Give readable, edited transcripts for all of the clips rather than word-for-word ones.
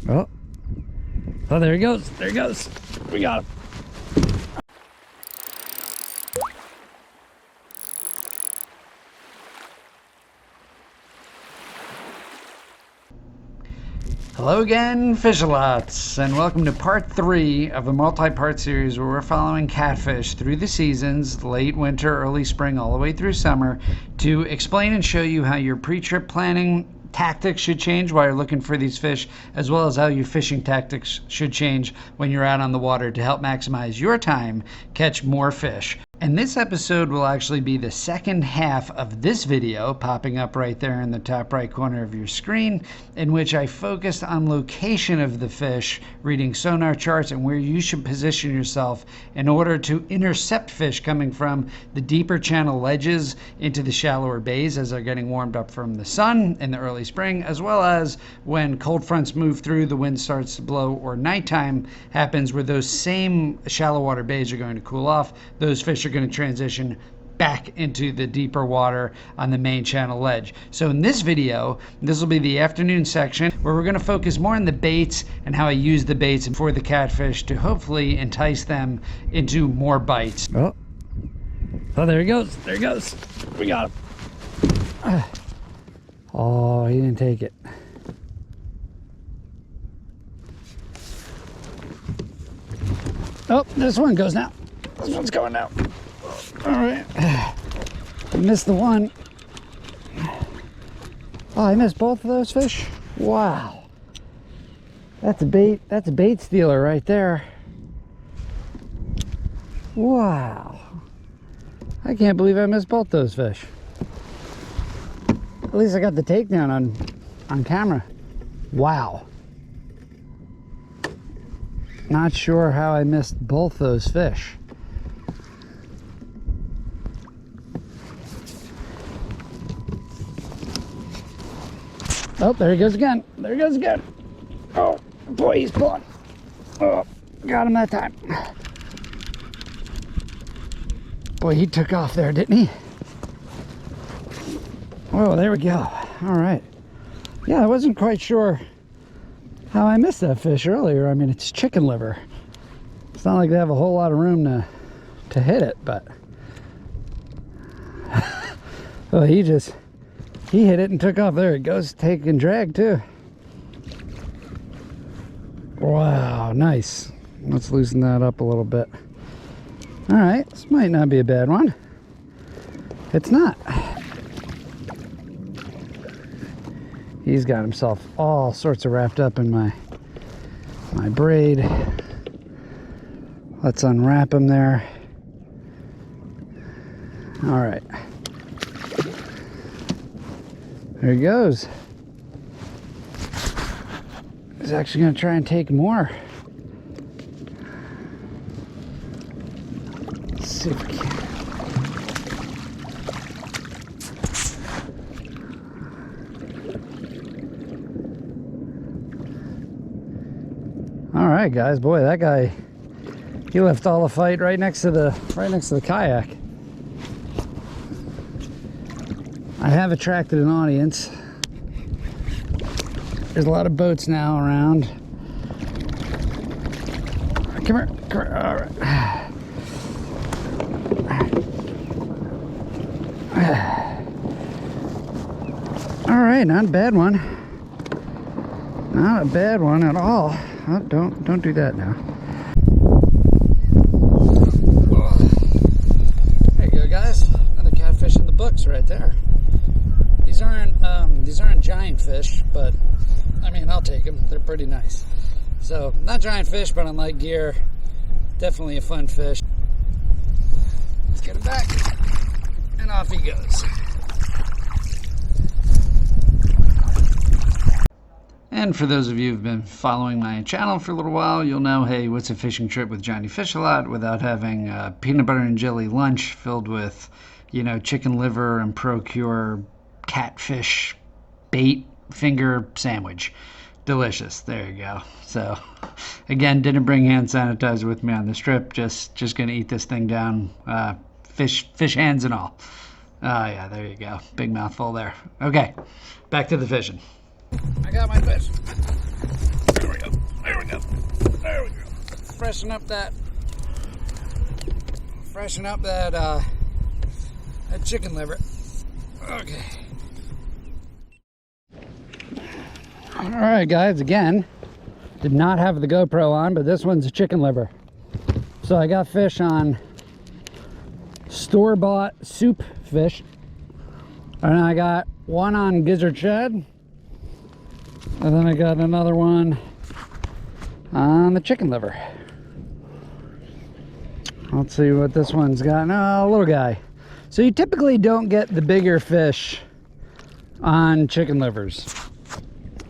Oh. Oh, there he goes. There he goes. We got him. Hello again, Fishalots, and welcome to part 3 of a multi-part series where we're following catfish through the seasons, late winter, early spring, all the way through summer, to explain and show you how your pre-trip planning tactics should change while you're looking for these fish, as well as how your fishing tactics should change when you're out on the water to help maximize your time, catch more fish. And this episode will actually be the second half of this video, popping up right there in the top right corner of your screen, in which I focused on location of the fish, reading sonar charts and where you should position yourself in order to intercept fish coming from the deeper channel ledges into the shallower bays as they're getting warmed up from the sun in the early spring, as well as when cold fronts move through, the wind starts to blow, or nighttime happens where those same shallow water bays are going to cool off. Those fish are going to transition back into the deeper water on the main channel ledge. So in this video, this will be the afternoon section where we're going to focus more on the baits and how I use the baits for the catfish to hopefully entice them into more bites. Oh, there he goes. There he goes. We got him. Oh, he didn't take it. Oh, this one goes now. This one's going now. All right. I missed the one. Oh, I missed both of those fish. Wow. That's a bait. That's a bait stealer right there. Wow. I can't believe I missed both those fish. At least I got the takedown on camera. Wow. Not sure how I missed both those fish. Oh, there he goes again. There he goes again. Oh, boy, he's pulling. Oh, got him that time. Boy, he took off there, didn't he? Oh, there we go. All right. Yeah, I wasn't quite sure how I missed that fish earlier. I mean, it's chicken liver. It's not like they have a whole lot of room to hit it, but well, he hit it and took off. There it goes, take and drag too. Wow, nice. Let's loosen that up a little bit. All right, this might not be a bad one. It's not. He's got himself all sorts of wrapped up in my braid. Let's unwrap him there. All right. There he goes. He's actually going to try and take more. Let's see if we can. All right, guys. Boy, that guy, he left all the fight right next to the kayak. I have attracted an audience. There's a lot of boats now around. Come here, come here. All right. All right, not a bad one. Not a bad one at all. Oh, don't do that now. There you go, guys. Another catfish in the books right there. These aren't giant fish, but I mean, I'll take them. They're pretty nice. So, not giant fish, but on light gear, definitely a fun fish. Let's get him back, and off he goes. And for those of you who've been following my channel for a little while, you'll know, hey, what's a fishing trip with Johnnyfishalot without having a peanut butter and jelly lunch filled with, you know, chicken liver and Procure catfish bait finger sandwich. Delicious. There you go. So again, didn't bring hand sanitizer with me on this trip. Just gonna eat this thing down, fish hands and all. Oh yeah, there you go. Big mouthful there. Okay, back to the fishing. I got my fish. There we go. There we go. There we go. Freshen up that chicken liver. Okay. All right, guys. Again, did not have the GoPro on, but this one's a chicken liver. So I got fish on store-bought soup fish, and I got one on gizzard shad, and then I got another one on the chicken liver. Let's see what this one's got. No, a little guy. So you typically don't get the bigger fish on chicken livers,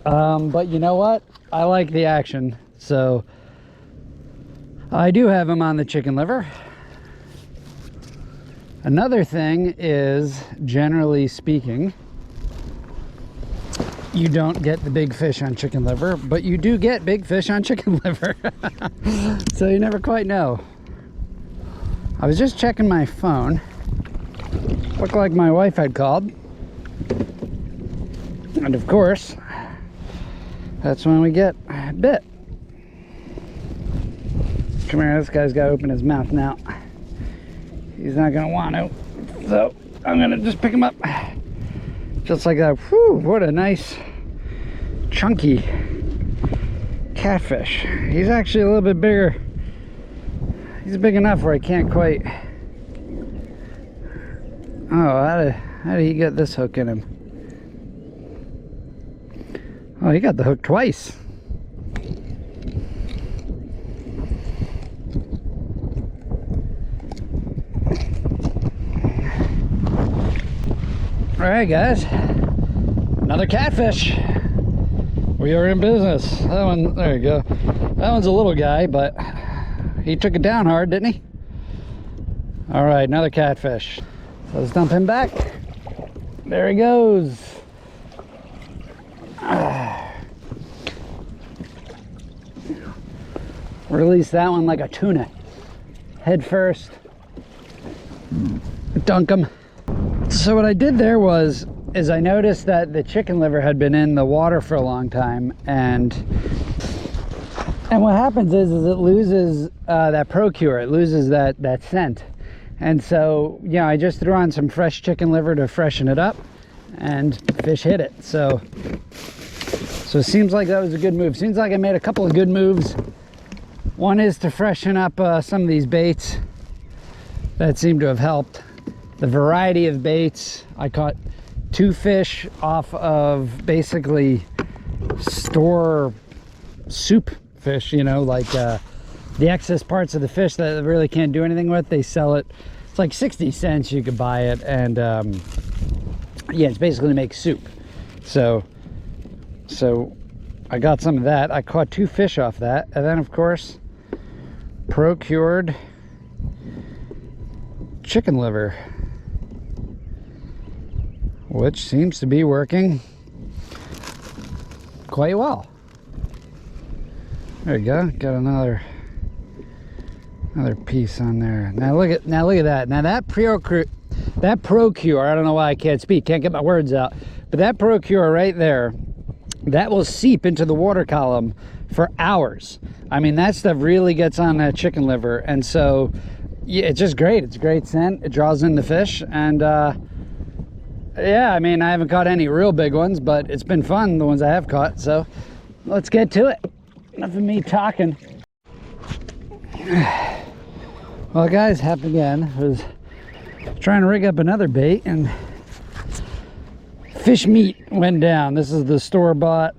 but you know what? I like the action, so I do have them on the chicken liver. Another thing is, generally speaking, you don't get the big fish on chicken liver, but you do get big fish on chicken liver. So you never quite know. I was just checking my phone. Looked like my wife had called. And of course, that's when we get bit. Come here, this guy's got to open his mouth now. He's not going to want to. So I'm going to just pick him up. Just like that. Whew, what a nice, chunky catfish. He's actually a little bit bigger. He's big enough where I can't quite... Oh, how did he get this hook in him? Oh, he got the hook twice. All right, guys. Another catfish. We are in business. That one, there you go. That one's a little guy, but he took it down hard, didn't he? All right, another catfish. So let's dump him back. There he goes. Release that one like a tuna. Head first. Dunk him. So what I did there is I noticed that the chicken liver had been in the water for a long time, and what happens is it loses that procure. It loses that scent. And so, yeah, I just threw on some fresh chicken liver to freshen it up, and fish hit it. So it seems like that was a good move. Seems like I made a couple of good moves. One is to freshen up some of these baits. That seemed to have helped. The variety of baits. I caught 2 fish off of basically store soup fish, you know, like the excess parts of the fish that really can't do anything with. They sell it. It's like 60 cents you could buy it, and yeah, it's basically to make soup. So I got some of that. I caught 2 fish off that, and then of course procured chicken liver, which seems to be working quite well. There you go. Got another piece on there. Now look at that. Now that procure, I don't know why I can't speak, can't get my words out, but that procure right there, that will seep into the water column for hours. I mean, that stuff really gets on that chicken liver, and so yeah, it's just great. It's a great scent. It draws in the fish, and yeah, I mean, I haven't caught any real big ones, but it's been fun, the ones I have caught. So let's get to it. Enough of me talking. Well, guys, happened again. I was trying to rig up another bait, and fish meat went down. This is the store-bought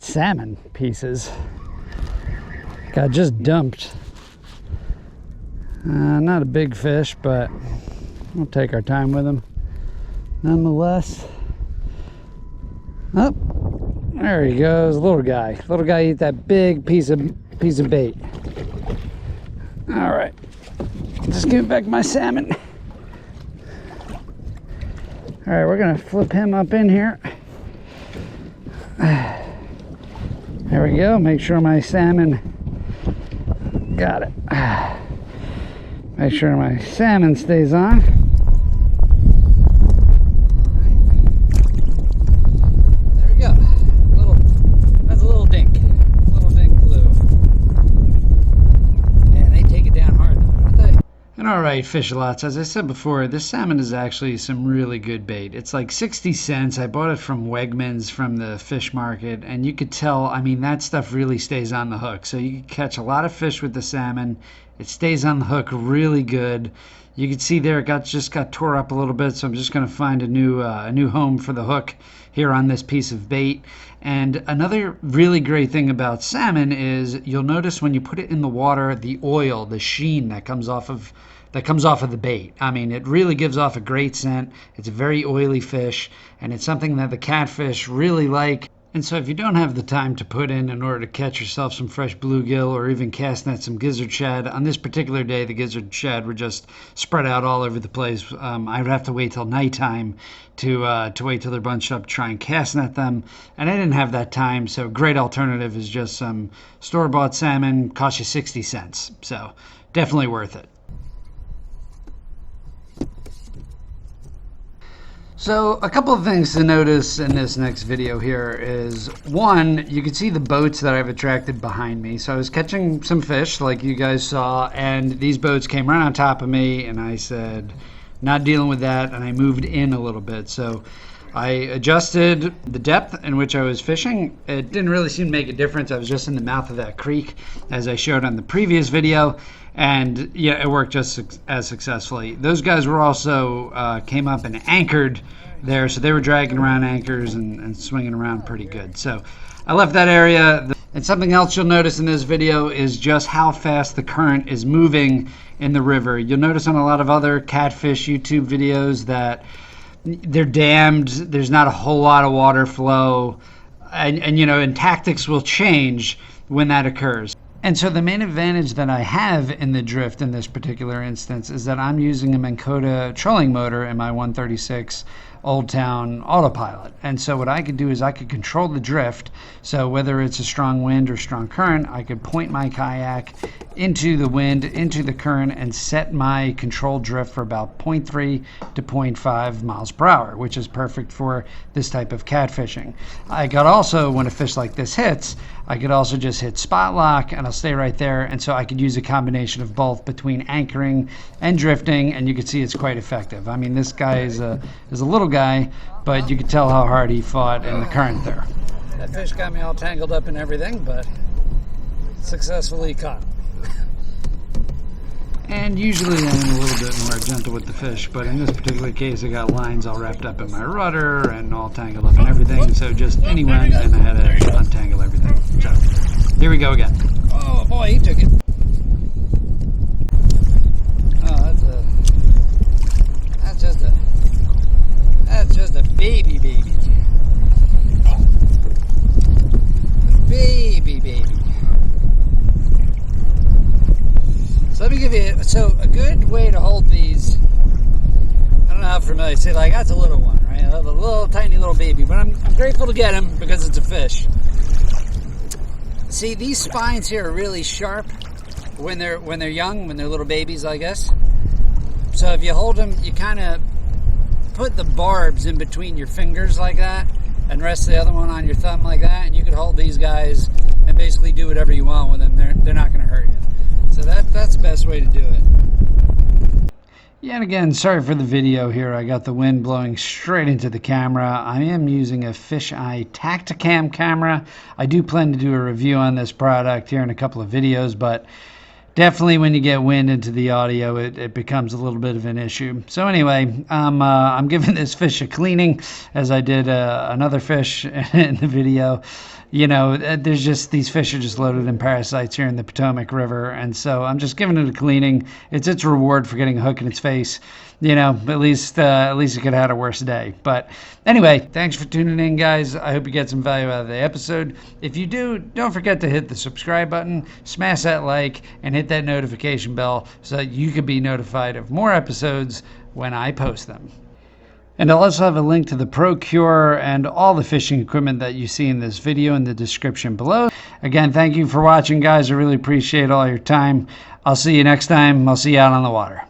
salmon pieces. Got just dumped. Not a big fish, but we'll take our time with them nonetheless. Oh, there he goes. Little guy eat that big piece of bait. All right, just give back my salmon. All right, we're gonna flip him up in here. There we go. Make sure my salmon got it. Make sure my salmon stays on. There we go. That's a little dink. A Alright, Fishalots, as I said before, this salmon is actually some really good bait. It's like 60 cents. I bought it from Wegmans from the fish market, and you could tell, I mean, that stuff really stays on the hook. So you can catch a lot of fish with the salmon. It stays on the hook really good. You can see there it just got tore up a little bit, so I'm just going to find a new home for the hook here on this piece of bait. And another really great thing about salmon is you'll notice when you put it in the water, the oil, the sheen that comes off of the bait. I mean, it really gives off a great scent. It's a very oily fish, and it's something that the catfish really like. And so if you don't have the time to put in order to catch yourself some fresh bluegill or even cast net some gizzard shad, on this particular day the gizzard shad were just spread out all over the place. I would have to wait till nighttime to wait till they're bunched up to try and cast net them, and I didn't have that time, so a great alternative is just some store-bought salmon. Costs you 60 cents, so definitely worth it. So a couple of things to notice in this next video here is, one, you can see the boats that I've attracted behind me. So I was catching some fish like you guys saw, and these boats came right on top of me, and I said, not dealing with that, and I moved in a little bit. So I adjusted the depth in which I was fishing. It didn't really seem to make a difference. I was just in the mouth of that creek, as I showed on the previous video, and yeah, it worked just as successfully. Those guys were also came up and anchored there, so they were dragging around anchors and swinging around pretty good. So I left that area. And something else you'll notice in this video is just how fast the current is moving in the river. You'll notice on a lot of other catfish YouTube videos that they're dammed, there's not a whole lot of water flow, and you know, and tactics will change when that occurs. And so the main advantage that I have in the drift in this particular instance is that I'm using a Minn Kota trolling motor in my 136 Old Town autopilot. And so what I could do is I could control the drift. So whether it's a strong wind or strong current, I could point my kayak into the wind, into the current, and set my control drift for about 0.3 to 0.5 miles per hour, which is perfect for this type of catfishing. I could also, when a fish like this hits, I could also just hit spot lock and I'll stay right there. And so I could use a combination of both between anchoring and drifting, and you can see it's quite effective. I mean, this guy is a little guy, but you can tell how hard he fought in the current there. That fish got me all tangled up in everything, but successfully caught. And usually I'm a little bit more gentle with the fish, but in this particular case I got lines all wrapped up in my rudder and all tangled up and everything, so just any wind and I had to untangle everything. So here we go again. Oh boy, he took it. Oh, that's just a baby. Baby. So let me give you, a good way to hold these, I don't know how familiar, say like, that's a little one, right? A little tiny little baby, but I'm grateful to get him because it's a fish. See, these spines here are really sharp when they're young, when they're little babies, I guess. So if you hold them, you kind of put the barbs in between your fingers like that, and rest the other one on your thumb like that, and you can hold these guys and basically do whatever you want with them. They're not going to hurt you. So that's the best way to do it. Yeah, and again, sorry for the video here. I got the wind blowing straight into the camera. I am using a Fisheye Tacticam camera. I do plan to do a review on this product here in a couple of videos, but definitely when you get wind into the audio, it becomes a little bit of an issue. So anyway, I'm giving this fish a cleaning, as I did another fish in the video. You know, there's just, these fish are just loaded in parasites here in the Potomac River, and so I'm just giving it a cleaning. It's its reward for getting a hook in its face. You know, at least it could have had a worse day. But anyway, thanks for tuning in, guys. I hope you get some value out of the episode. If you do, don't forget to hit the subscribe button, smash that like, and hit that notification bell so that you can be notified of more episodes when I post them. And I'll also have a link to the Procure and all the fishing equipment that you see in this video in the description below. Again, thank you for watching, guys. I really appreciate all your time. I'll see you next time. I'll see you out on the water.